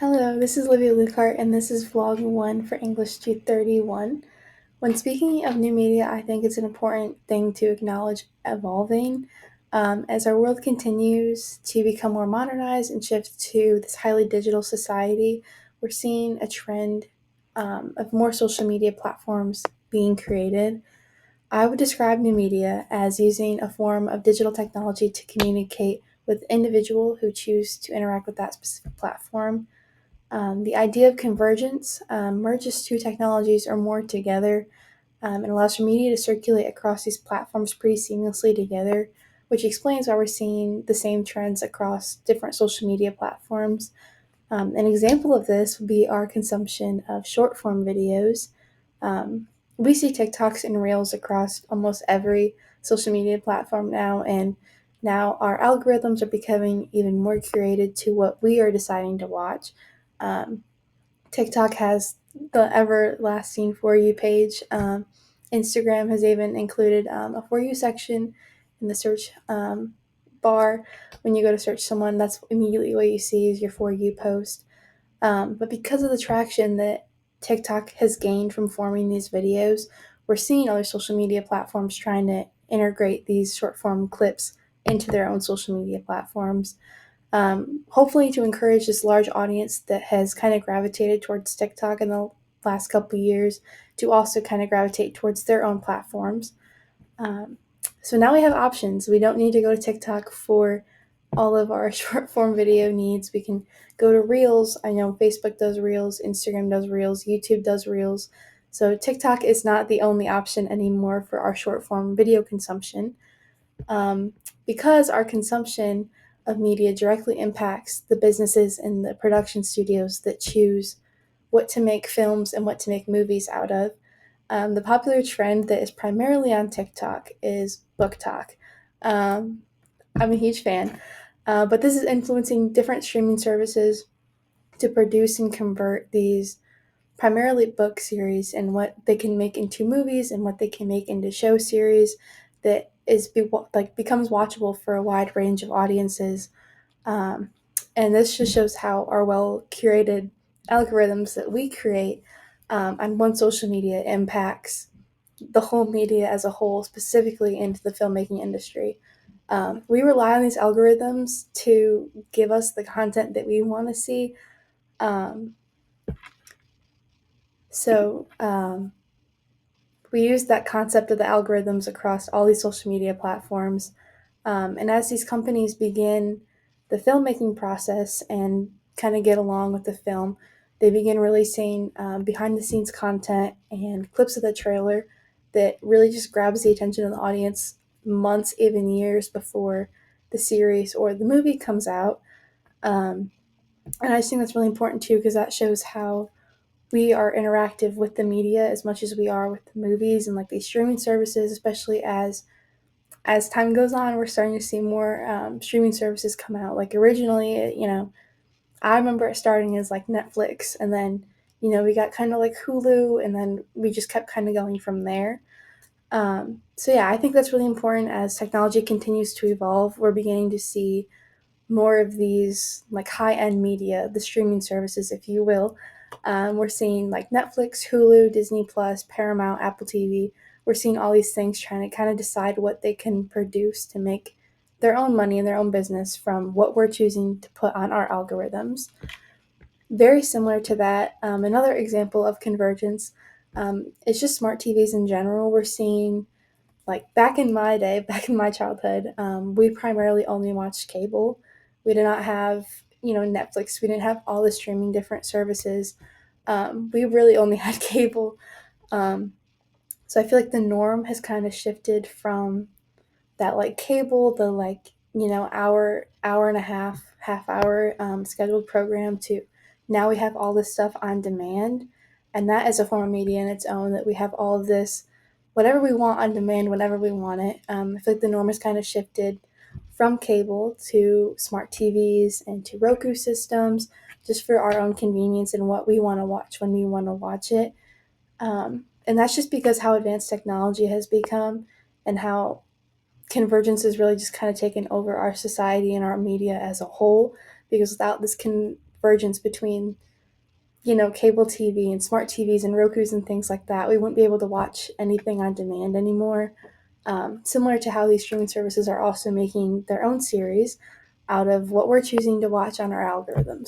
Hello, this is Livia Lucart, and this is vlog 1 for English 231. When speaking of new media, I think it's an important thing to acknowledge evolving. As our world continues to become more modernized and shift to this highly digital society, we're seeing a trend of more social media platforms being created. I would describe new media as using a form of digital technology to communicate with individuals who choose to interact with that specific platform. The idea of convergence merges two technologies or more together and allows for media to circulate across these platforms pretty seamlessly together, which explains why we're seeing the same trends across different social media platforms. An example of this would be our consumption of short form videos. We see TikToks and Reels across almost every social media platform now, and now our algorithms are becoming even more curated to what we are deciding to watch. Um, TikTok has the everlasting For You page. Instagram has even included a For You section in the search bar. When you go to search someone, that's immediately what you see is your For You post. But because of the traction that TikTok has gained from forming these videos, we're seeing other social media platforms trying to integrate these short form clips into their own social media platforms, hopefully to encourage this large audience that has kind of gravitated towards TikTok in the last couple of years to also kind of gravitate towards their own platforms. Um, so now we have options. We don't need to go to TikTok for all of our short form video needs. We can go to Reels. I know Facebook does Reels, Instagram does Reels, YouTube does Reels. So TikTok is not the only option anymore for our short form video consumption, um, because our consumption of media directly impacts the businesses and the production studios that choose what to make films and what to make movies out of. The popular trend that is primarily on TikTok is book talk. Um, I'm a huge fan, but this is influencing different streaming services to produce and convert these primarily book series and what they can make into movies and what they can make into show series that becomes watchable for a wide range of audiences. Um, and this just shows how our well curated algorithms that we create on one social media impacts the whole media as a whole, specifically into the filmmaking industry. We rely on these algorithms to give us the content that we want to see. Um, so we use that concept of the algorithms across all these social media platforms. And as these companies begin the filmmaking process and kind of get along with the film, they begin releasing behind the scenes content and clips of the trailer that really just grabs the attention of the audience months, even years before the series or the movie comes out. Um, and I just think that's really important too, because that shows how we are interactive with the media as much as we are with the movies and like these streaming services, especially as time goes on, we're starting to see more streaming services come out. Like originally, I remember it starting as like Netflix, and then we got kind of like Hulu, and then we just kept kind of going from there. So yeah, I think that's really important as technology continues to evolve. We're beginning to see more of these like high end media, the streaming services, if you will. We're seeing like Netflix, Hulu, Disney Plus, Paramount, Apple TV. We're seeing all these things trying to kind of decide what they can produce to make their own money and their own business from what we're choosing to put on our algorithms. Very similar to that, another example of convergence is just smart TVs in general. We're seeing like back in my day, back in my childhood, we primarily only watched cable. We did not have, Netflix. We didn't have all the streaming different services. We really only had cable. Um, so I feel like the norm has kind of shifted from that like cable, the like, hour and a half hour scheduled program to now we have all this stuff on demand. And that is a form of media in its own, that we have all of this, whatever we want on demand, whenever we want it. I feel like the norm has kind of shifted from cable to smart TVs and to Roku systems just for our own convenience and what we want to watch when we want to watch it. And that's just because how advanced technology has become and how convergence has really just kind of taken over our society and our media as a whole, because without this convergence between, cable TV and smart TVs and Roku's and things like that, we wouldn't be able to watch anything on demand anymore. Similar to how these streaming services are also making their own series out of what we're choosing to watch on our algorithms.